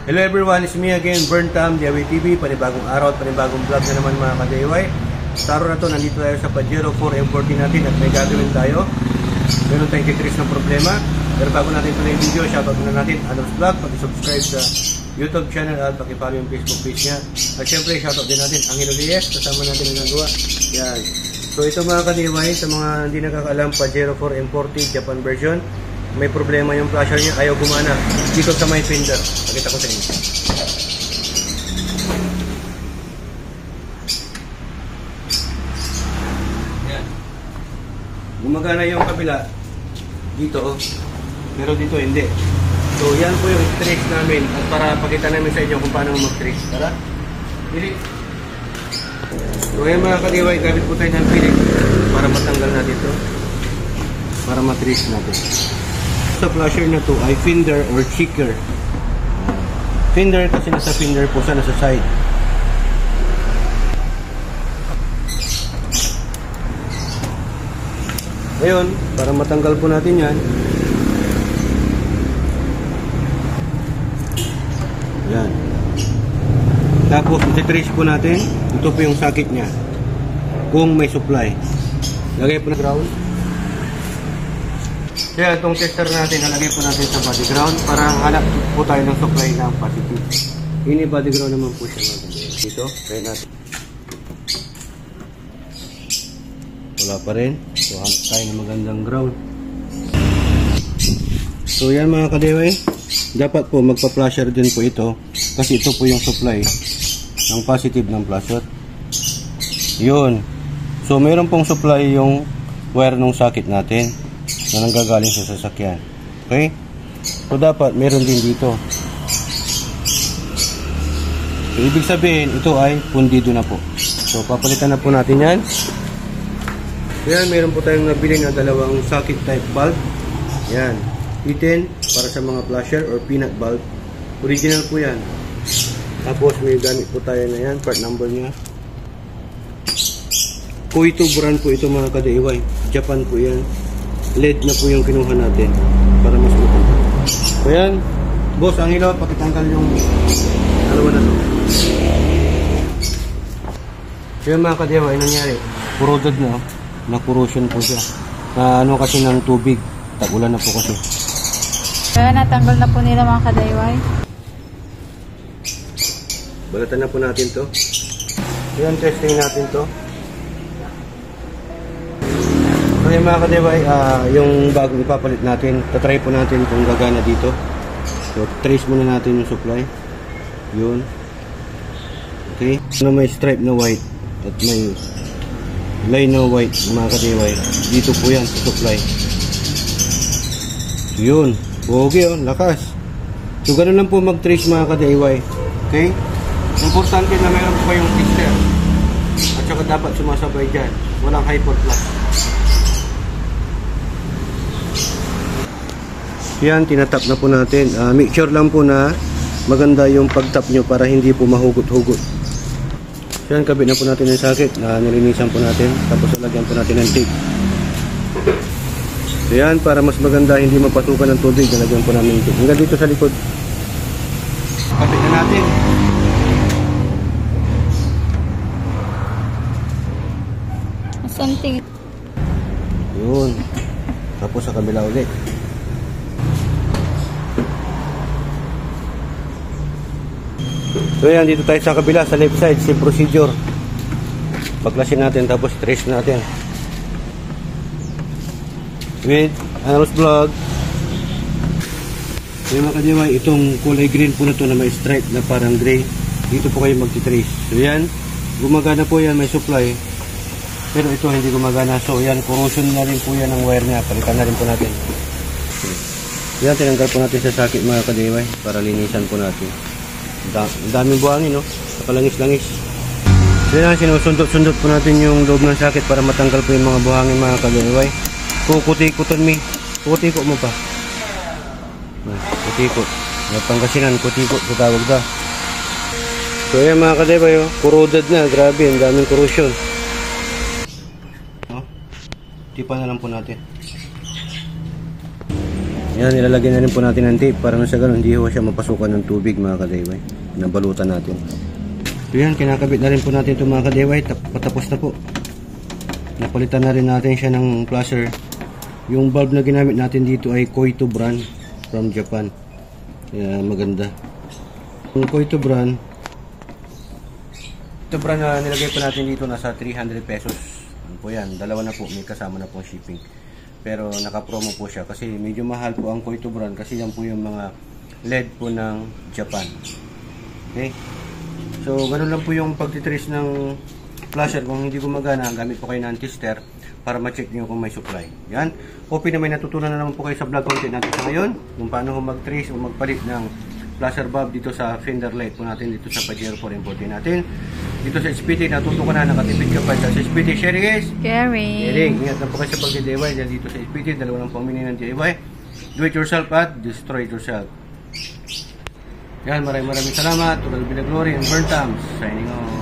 Hello everyone, it's me again, Burntam, DIY TV, panibagong araw at panibagong vlog na naman mga ka-DIY. Sa araw na to, nandito tayo sa Pajero 4 M40 natin at may gagawin tayo. Meron tayong kikris ng problema. Pero bago natin ito na yung video, shoutout muna natin, Adam's Vlog, pag-subscribe sa YouTube channel at pag-follow yung Facebook page niya. At syempre, shoutout din natin ang Hinolies, kasama natin ang nagawa. Yan. So ito mga ka-DIY, sa mga hindi nakakaalam, Pajero 4 M40 Japan version. May problema yung flasher niya, ayaw gumana dito sa may fender. Pakita ko sa inyo. Yan. Gumagana yung kabila dito, oh. Pero dito hindi. So yan po yung trace namin at para pakita namin sa inyo kung paano mag-trace. Tara, pilit. So yan mga ka-DIY, gamit po tayo ng pilit para matanggal natin ito, para matrace natin. Sa flasher na to ay fender or checker. Fender kasi nasa fender po sa nasa side. Ngayon, para matanggal po natin yan, yan. Tapos iti-trace po natin. Ito po yung socket nya kung may supply. Lagay po na ground. Kaya itong tester natin, nalagay po natin sa body ground para hanap po tayo ng supply ng positive. Ini body ground naman po siya. Dito, try natin. Wala pa rin. So, hanap tayo ng magandang ground. So, yan mga ka-DIY. Dapat po magpa-flasher din po ito kasi ito po yung supply ng positive ng flasher. Yun. So, meron pong supply yung wire ng socket natin na nanggagaling sa sasakyan. Okay? So dapat meron din dito. So, ibig sabihin ito ay pundido na po. So papalitan na po natin yan. Yan, meron po tayong nabili na dalawang socket type bulb. Yan, 10 para sa mga flasher or peanut bulb. Original po yan. Tapos may gamit po tayo na yan, part number niya. Koito brand po ito mga ka-DIY. Japan po yan. LED na po yung kinuha natin para mas maganda. So yan, boss, ang ilaw, pakitanggal yung dalawa na to. So yan mga ka-DIY, nangyari, corroded na, na-corrosion po siya. Ano kasi ng tubig, tag-ulan na po kasi. Kaya natanggal na po nila mga ka-DIY. Balatan na po natin to. So yan, testing natin to. Okay mga ka-DIY, yung bagong ipapalit natin, tatry po natin kung gagana dito. So trace muna natin yung supply. Yun. Okay. So may stripe na white at may line na white mga ka-DIY. Dito po yan sa supply. Yun. Okay, oh, lakas. So ganun lang po mag-trace mga ka-DIY. Okay. Importante na mayroon po kayong tester. At saka dapat sumasabay dyan. Walang hyperflash. Yan, tinatap na po natin. Make sure lang po na maganda yung pagtap nyo para hindi po mahugot-hugot. Yan, kabit na po natin yung socket. Nilinisan po natin. Tapos lagyan po natin ng tape. So yan, para mas maganda, hindi mapasukan ng tubig, nalagyan po namin yung tape. Hanggang dito sa likod. Kabit na natin. Something. Yun. Tapos sa kabila ulit. So yan, dito tayo sa kabila, sa left side, same procedure. Baklasin natin, tapos trace natin. With Adam's Vlog. So yung mga ka-DIY, itong kulay green po na ito na may stripe na parang gray. Dito po kayo magti-trace. So yan, gumagana po yan, may supply. Pero ito hindi gumagana. So yan, corrosion na rin po yan ng wire niya. Palitan na rin po natin. Yan, tinanggal po natin sa socket mga ka-DIY para linisan po natin. Daming buhangin, no? Nakalangis-langis. So yan, sinusundot-sundot po natin yung loob ng socket para matanggal po yung mga buhangin mga ka-DIY. Kukuti-kuton mi. Kukuti-ko mo pa. Kutikot. Pangasinan, kutikot sa tawag da. So yan mga ka-DIY, oh, corroded na. Grabe, ang daming corrosion. Tipan na lang po natin. Yan, nilalagyan na rin po natin ng tape para na sa ganun hindi ho siya mapasukan ng tubig mga kadayway. Nabalutan natin. So yan, kinakabit na rin po natin ito mga kadayway. Patapos na po. Napalitan na rin natin siya ng flasher. Yung bulb na ginamit natin dito ay Koito brand from Japan. Kaya maganda. Yung Koito brand, ito brand na nilagay po natin dito nasa 300 pesos. Ano po yan, dalawa na po, may kasama na po shipping. Pero naka-promo po siya kasi medyo mahal po ang Koito brand kasi yan po yung mga LED po ng Japan. Okay? So, ganun lang po yung pagtitrace ng flasher. Kung hindi gumagana, gamit po kayo ng tester para ma-check nyo kung may supply. Yan. Hoping na may natutunan na naman po kayo sa vlog content natin sa ngayon kung paano mag-trace o magpalit ng flasher bulb dito sa fender light po natin dito sa Pajero 440 natin. Dito sa SPT, natuto ka na, nakatipid ka pa sa SPT. Sharing guys! Sharing! Ingat na po kayo sa pag-DIY dahil dito sa SPT, dalawa ng pamili ng DIY. Do it yourself at destroy it yourself. Yan, maraming salamat. Tugal Binaglory and Burn Times. Signing off.